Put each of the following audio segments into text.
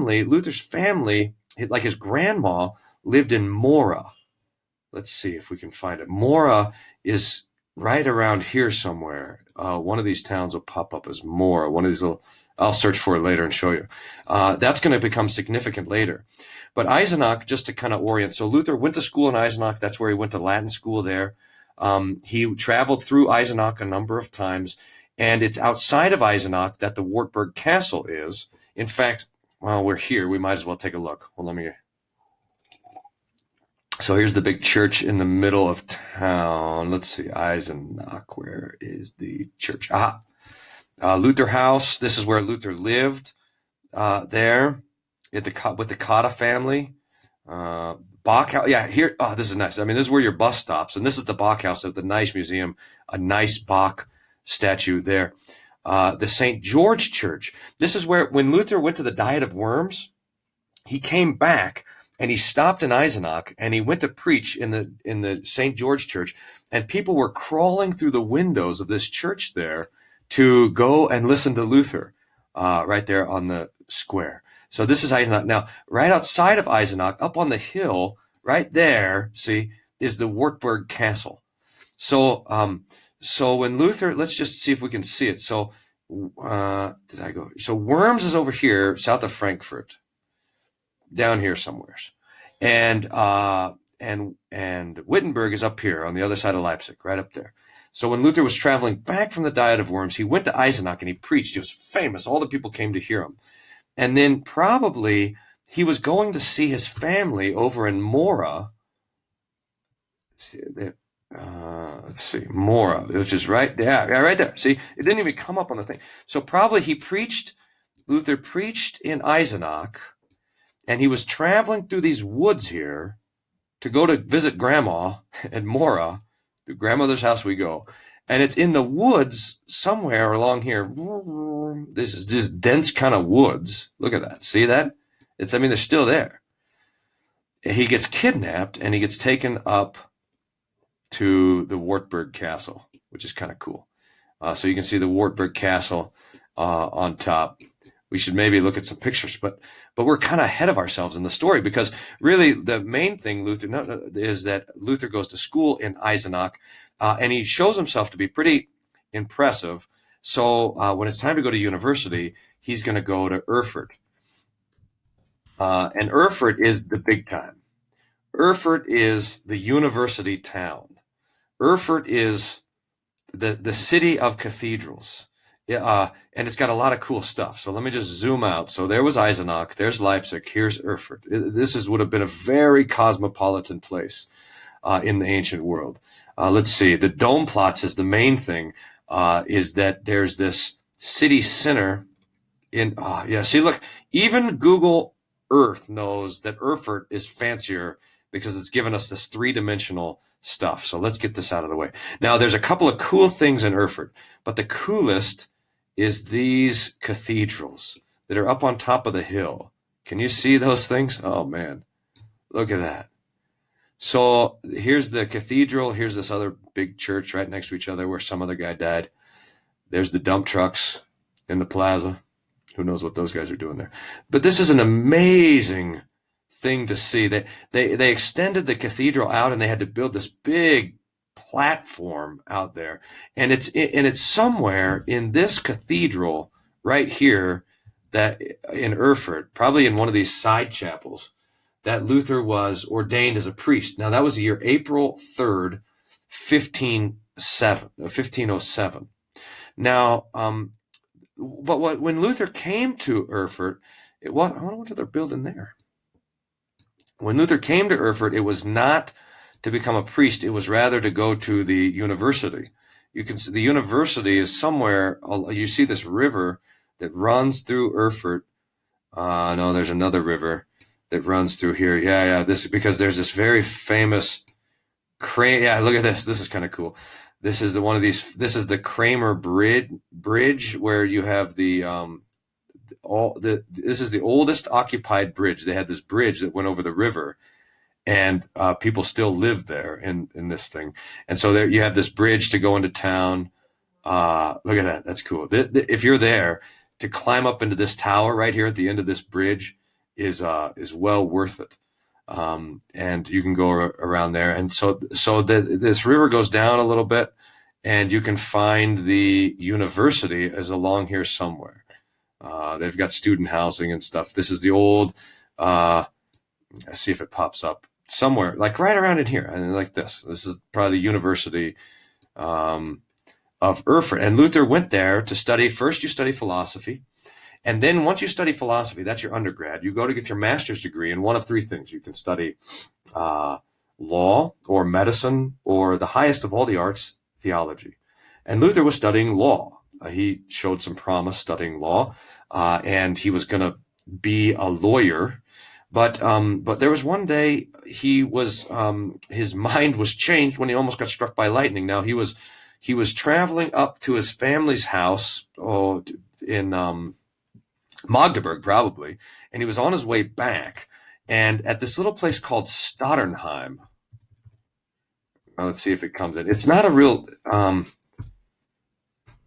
Luther's family, like his grandma, lived in Mora. Let's see if we can find it. Mora is right around here somewhere. One of these towns will pop up as Mora. One of these little, I'll search for it later and show you. That's going to become significant later. But Eisenach, just to kind of orient, so Luther went to school in Eisenach. That's where he went to Latin school there. He traveled through Eisenach a number of times, and it's outside of Eisenach that the Wartburg Castle is. In fact, while we're here, we might as well take a look. Well, let me. So here's the big church in the middle of town. Let's see, Eisenach. Where is the church? Aha, Luther House. This is where Luther lived. There, with the Cotta family. Bach House. Yeah, here. Oh, this is nice. I mean, this is where your bus stops, and this is the Bach House at the nice museum. A nice Bach statue there. The St. George Church. This is where, when Luther went to the Diet of Worms, he came back and he stopped in Eisenach and he went to preach in the St. George Church, and people were crawling through the windows of this church there to go and listen to Luther, right there on the square. So this is Eisenach. Now, right outside of Eisenach, up on the hill, right there, see, is the Wartburg Castle. So, so when Luther, let's just see if we can see it. So, did I go? So Worms is over here, south of Frankfurt, down here somewhere, and Wittenberg is up here on the other side of Leipzig, right up there. So when Luther was traveling back from the Diet of Worms, he went to Eisenach and he preached. He was famous. All the people came to hear him. And then probably he was going to see his family over in Mora. Let's see, Mora, which is right there. See, it didn't even come up on the thing. So probably Luther preached in Eisenach, and he was traveling through these woods here to go to visit Grandma at Mora. To grandmother's house we go. And it's in the woods somewhere along here. This is just dense kind of woods. Look at that. See that? I mean, they're still there. He gets kidnapped and he gets taken up to the Wartburg Castle, which is kind of cool. So you can see the Wartburg Castle on top. We should maybe look at some pictures, but we're kind of ahead of ourselves in the story, because really the main thing is that Luther goes to school in Eisenach, and he shows himself to be pretty impressive. So when it's time to go to university, he's going to go to Erfurt. And Erfurt is the big time. Erfurt is the university town. Erfurt is the city of cathedrals. And it's got a lot of cool stuff. So let me just zoom out. So there was Eisenach, there's Leipzig, here's Erfurt. This would have been a very cosmopolitan place in the ancient world. Let's see. The Domplatz is the main thing. Is that there's this city center in. See, look. Even Google Earth knows that Erfurt is fancier because it's given us this three-dimensional stuff. So let's get this out of the way. Now, there's a couple of cool things in Erfurt, but the coolest is these cathedrals that are up on top of the hill. Can you see those things? Oh, man. Look at that. So here's the cathedral. Here's this other big church right next to each other where some other guy died. There's the dump trucks in the plaza. Who knows what those guys are doing there? But this is an amazing thing to see. They extended the cathedral out, and they had to build this big platform out there, and it's somewhere in this cathedral right here, that in Erfurt, probably in one of these side chapels, that Luther was ordained as a priest. Now that was the year April 3rd, 1507. Now, but when Luther came to Erfurt, I wonder what they're building there. When Luther came to Erfurt, it was not to become a priest. It was rather to go to the university. You can see the university is somewhere. You see this river that runs through Erfurt. No, there's another river that runs through here. Yeah. This is because there's this very famous crane. Yeah, look at this. This is kind of cool. This is This is the Kramer Bridge, where you have this is the oldest occupied bridge. They had this bridge that went over the river, and people still live there in this thing. And so there you have this bridge to go into town. Look at that. That's cool. If you're there, to climb up into this tower right here at the end of this bridge, is well worth it. And you can go around there. And this river goes down a little bit, and you can find the university is along here somewhere. They've got student housing and stuff. This is the old, let's see if it pops up somewhere, like right around in here. And like this. This is probably the University of Erfurt. And Luther went there to study. First, you study philosophy. And then once you study philosophy, that's your undergrad, you go to get your master's degree in one of three things. You can study law or medicine or the highest of all the arts, theology. And Luther was studying law. He showed some promise studying law, and he was going to be a lawyer. But there was one day his mind was changed when he almost got struck by lightning. Now he was traveling up to his family's house in Magdeburg, probably, and he was on his way back, and at this little place called Stotternheim. Let's see if it comes in. It's not a real,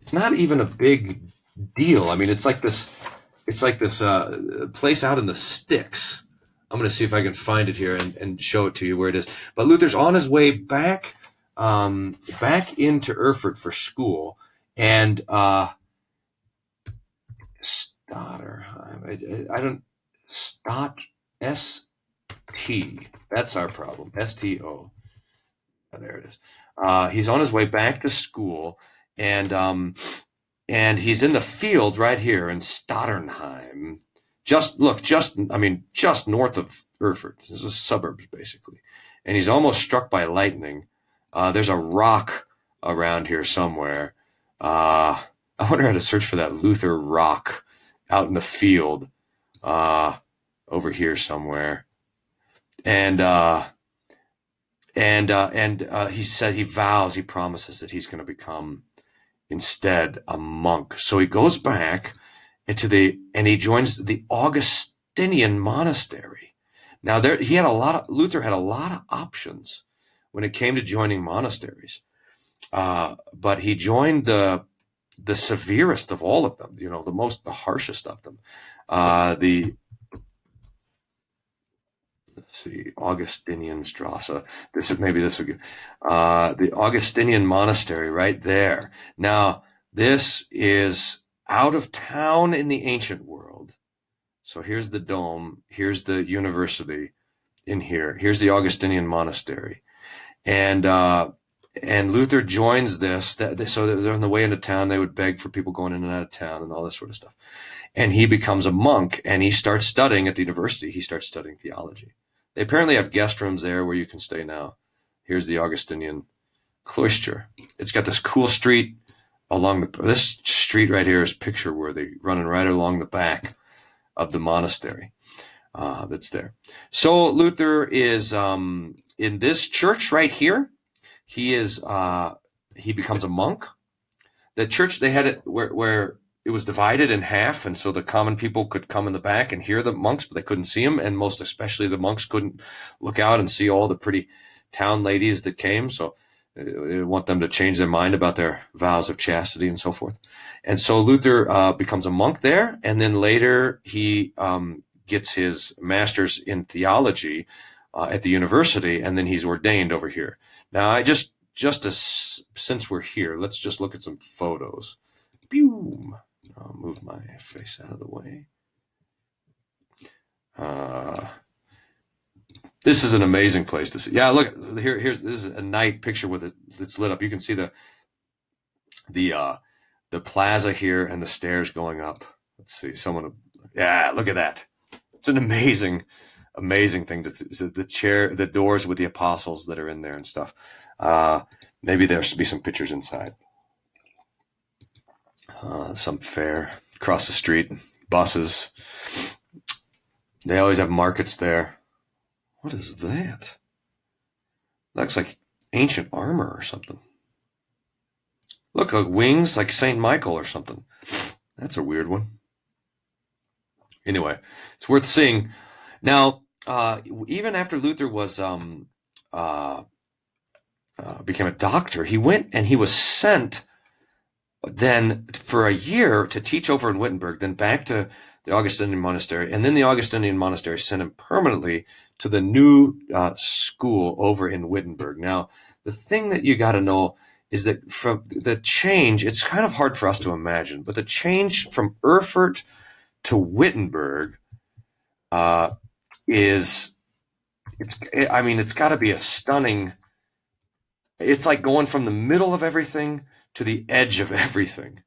it's not even a big deal. I mean, it's like this place out in the sticks. I'm going to see if I can find it here and show it to you where it is. But Luther's on his way back into Erfurt for school, and Stotterheim. I don't ST. That's our problem. STO. There it is. He's on his way back to school, and he's in the field right here in Stotternheim. Just north of Erfurt. This is suburbs basically, and he's almost struck by lightning. There's a rock around here somewhere. I wonder how to search for that Luther rock out in the field, over here somewhere. And he said he promises that he's going to become instead a monk. So he goes back and he joins the Augustinian monastery. Now Luther had a lot of options when it came to joining monasteries. But he joined the severest of all of them, the harshest of them. Let's see, Augustinian Strasse. This will give the Augustinian monastery right there. Now, this is out of town in the ancient world. So here's the dome. Here's the university in here. Here's the Augustinian monastery. And Luther joins this. So they're on the way into town. They would beg for people going in and out of town and all this sort of stuff. And he becomes a monk, and he starts studying at the university. He starts studying theology. They apparently have guest rooms there where you can stay now. Here's the Augustinian cloister. It's got this cool street this street right here is picture worthy, running right along the back of the monastery that's there. So Luther is in this church right here. He becomes a monk. The church, they had it where it was divided in half, and so the common people could come in the back and hear the monks, but they couldn't see them, and most especially the monks couldn't look out and see all the pretty town ladies that came, so they want them to change their mind about their vows of chastity and so forth. And so Luther becomes a monk there, and then later he gets his master's in theology at the university, and then he's ordained over here. Now, since we're here, let's just look at some photos. Boom. I'll move my face out of the way. This is an amazing place to see. Yeah, look here. This is a night picture with it's lit up. You can see the plaza here and the stairs going up. Let's see. Yeah, look at that. It's an amazing thing the doors with the apostles that are in there and stuff. Maybe there should be some pictures inside. Some fair across the street, buses. They always have markets there. What is that? Looks like ancient armor or something. Look, like wings, like Saint Michael or something. That's a weird one. Anyway, it's worth seeing. Now, even after Luther was became a doctor, he went and he was sent then for a year to teach over in Wittenberg, then back to the Augustinian monastery, and then the Augustinian monastery sent him permanently to the new school over in Wittenberg. Now, the thing that you got to know is that from the change, it's kind of hard for us to imagine, but the change from Erfurt to Wittenberg it's got to be a stunning. It's like going from the middle of everything to the edge of everything.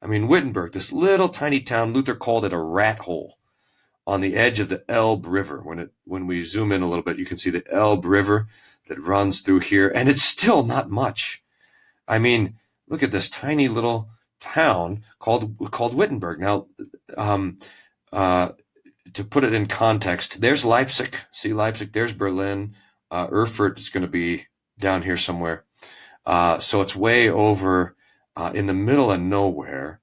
I mean, Wittenberg, this little tiny town, Luther called it a rat hole on the edge of the Elbe River. When we zoom in a little bit, you can see the Elbe River that runs through here, and it's still not much. I mean, look at this tiny little town called Wittenberg. Now, to put it in context, there's Leipzig. See Leipzig? There's Berlin. Erfurt is going to be down here somewhere. So it's way over in the middle of nowhere.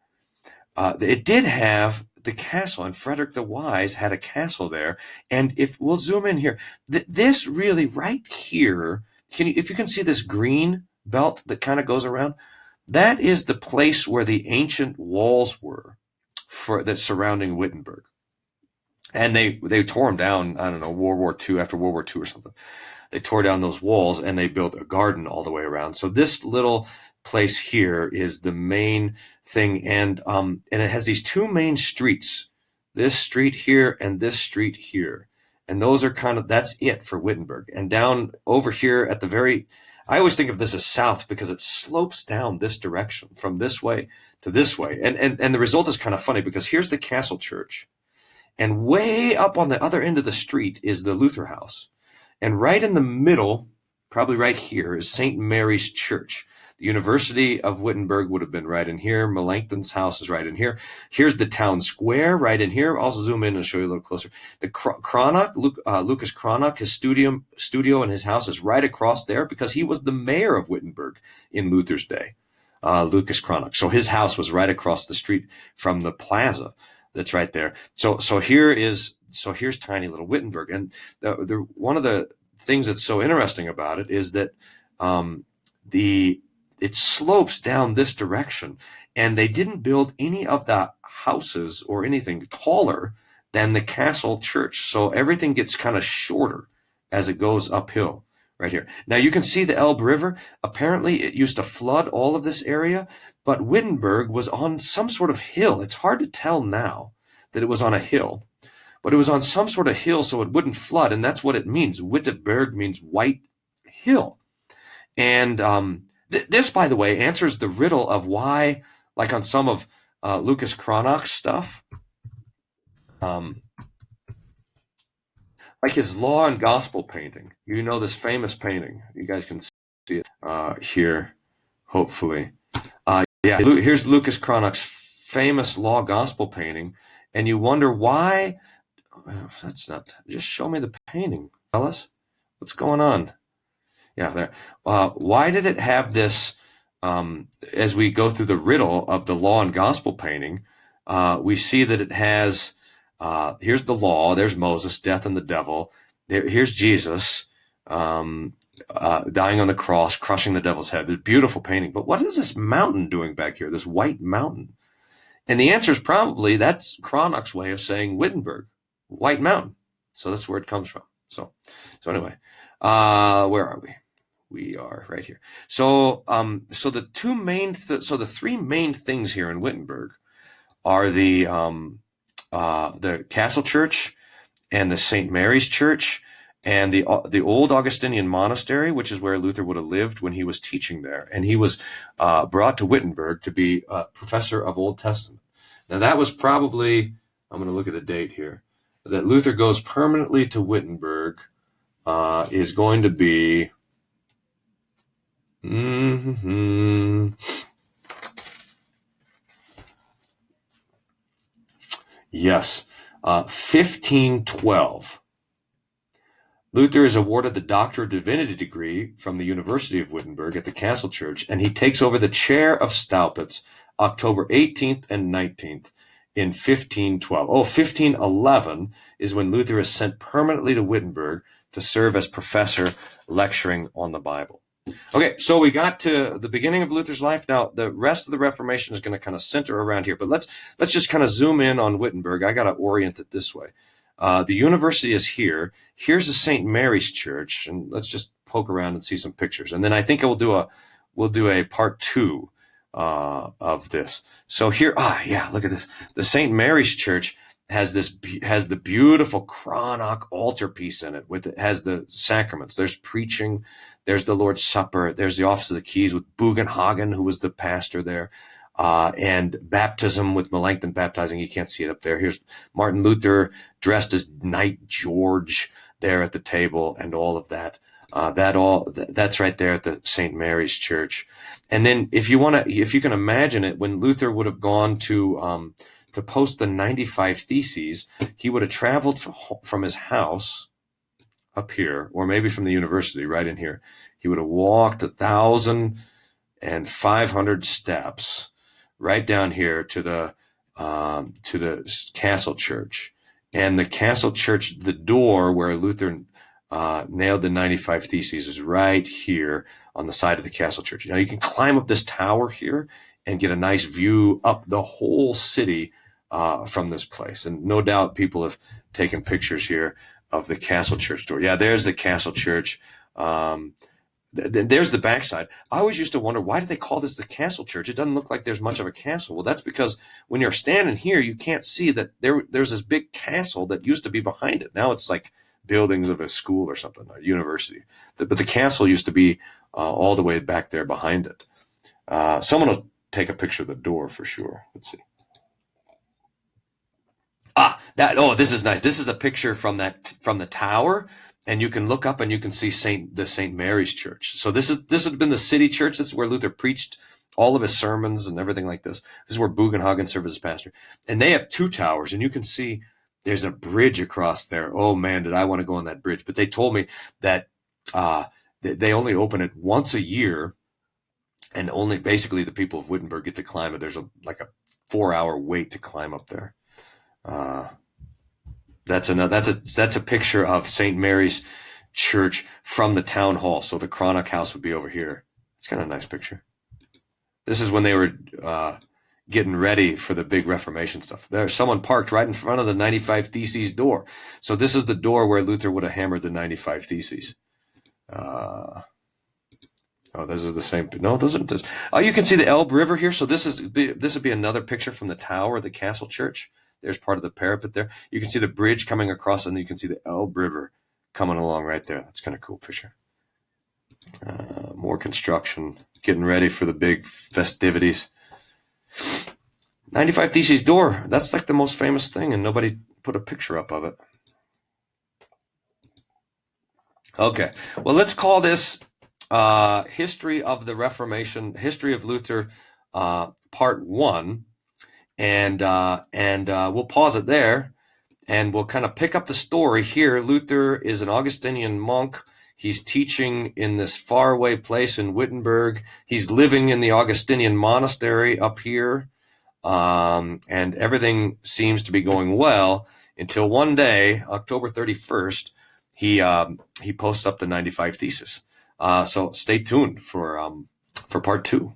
It did have the castle, and Frederick the Wise had a castle there. And if we'll zoom in here, this really right here, if you can see this green belt that kind of goes around, that is the place where the ancient walls were that's surrounding Wittenberg. And they tore them down, I don't know, after World War II or something. They tore down those walls and they built a garden all the way around. So this little place here is the main thing. And it has these two main streets, this street here and this street here. And those are that's it for Wittenberg. And down over here at I always think of this as south because it slopes down this direction from this way to this way. And the result is kind of funny because here's the castle church. And way up on the other end of the street is the Luther house. And right in the middle, probably right here, is St. Mary's Church. The University of Wittenberg would have been right in here. Melanchthon's house is right in here. Here's the town square right in here. I'll also zoom in and show you a little closer. The Cranach, Lucas Cranach, his studio and his house is right across there because he was the mayor of Wittenberg in Luther's day, Lucas Cranach. So his house was right across the street from the plaza that's right there. So here's tiny little Wittenberg. And one of the things that's so interesting about it is that it slopes down this direction, and they didn't build any of the houses or anything taller than the castle church. So everything gets kind of shorter as it goes uphill right here. Now you can see the Elbe River. Apparently it used to flood all of this area, but Wittenberg was on some sort of hill. It's hard to tell now that it was on a hill, but it was on some sort of hill so it wouldn't flood, and that's what it means. Wittenberg means white hill. And this, by the way, answers the riddle of why, like on some of Lucas Cranach's stuff, like his Law and Gospel painting. You know this famous painting. You guys can see it here, hopefully. Here's Lucas Cranach's famous Law Gospel painting, and you wonder why. That's not. Just show me the painting, fellas. What's going on? Yeah, there. Why did it have this? As we go through the riddle of the Law and Gospel painting, we see that it has. Here's the law. There's Moses, death, and the devil. Here's Jesus dying on the cross, crushing the devil's head. This beautiful painting. But what is this mountain doing back here? This white mountain. And the answer is probably that's Cranach's way of saying Wittenberg, White Mountain. So that's where it comes from. So anyway, where are we? We are right here. So the three main things here in Wittenberg are the Castle Church and the St. Mary's Church and the old Augustinian monastery, which is where Luther would have lived when he was teaching there. And he was brought to Wittenberg to be a professor of Old Testament. Now that was probably, I'm going to look at the date here, that Luther goes permanently to Wittenberg is going to be Yes, 1512. Luther is awarded the Doctor of Divinity degree from the University of Wittenberg at the Castle Church, and he takes over the chair of Staupitz October 18th and 19th in 1512. 1511 is when Luther is sent permanently to Wittenberg to serve as professor lecturing on the Bible. Okay, so we got to the beginning of Luther's life. Now, the rest of the Reformation is going to kind of center around here, but let's just kind of zoom in on Wittenberg. I got to orient it this way. The university is here. Here's the St. Mary's Church, and let's just poke around and see some pictures. And then I think we'll do a part two of this. So here, yeah, look at this. The St. Mary's Church has the beautiful Cranach altarpiece in it. It has the sacraments. There's preaching. There's the Lord's Supper. There's the Office of the Keys with Bugenhagen, who was the pastor there. And baptism with Melanchthon baptizing. You can't see it up there. Here's Martin Luther dressed as Knight George there at the table and all of that. That's right there at the St. Mary's Church. And then if you can imagine it, when Luther would have gone to post the 95 Theses, he would have traveled from his house up here, or maybe from the university right in here. He would have walked 1,500 steps right down here to the Castle Church. And the Castle Church, the door where Luther nailed the 95 Theses is right here on the side of the Castle Church. You can climb up this tower here and get a nice view up the whole city from this place. And no doubt people have taken pictures here of the Castle Church door. Yeah, there's the Castle Church. There's the backside. I always used to wonder, why do they call this the Castle Church? It doesn't look like there's much of a castle. Well, that's because when you're standing here, you can't see that there's this big castle that used to be behind it. Now it's like buildings of a school or something, a university. But the castle used to be all the way back there behind it. Someone will take a picture of the door for sure. Let's see. This is nice. This is a picture from the tower, and you can look up and you can see the St. Mary's Church. So this has been the city church. This is where Luther preached all of his sermons and everything like this. This is where Bugenhagen served as pastor. And they have two towers, and you can see there's a bridge across there. Oh man, did I want to go on that bridge. But they told me that they only open it once a year, and only basically the people of Wittenberg get to climb it. There's a 4-hour wait to climb up there. That's a picture of St. Mary's Church from the town hall. So the Cranach house would be over here. It's kind of a nice picture. This is when they were getting ready for the big Reformation stuff. There's someone parked right in front of the 95 Theses door. So this is the door where Luther would have hammered the 95 Theses. Those are the same. No, those aren't this. Oh, you can see the Elbe River here. So this would be another picture from the tower of the Castle Church. There's part of the parapet there. You can see the bridge coming across, and you can see the Elbe River coming along right there. That's kind of cool picture. More construction, getting ready for the big festivities. 95 Theses door. That's like the most famous thing, and nobody put a picture up of it. Okay. Well, let's call this History of the Reformation, History of Luther, Part 1. And we'll pause it there, and we'll kind of pick up the story here. Luther is an Augustinian monk. He's teaching in this faraway place in Wittenberg. He's living in the Augustinian monastery up here, and everything seems to be going well until one day, October 31st, he posts up the 95 Theses. So stay tuned for part 2.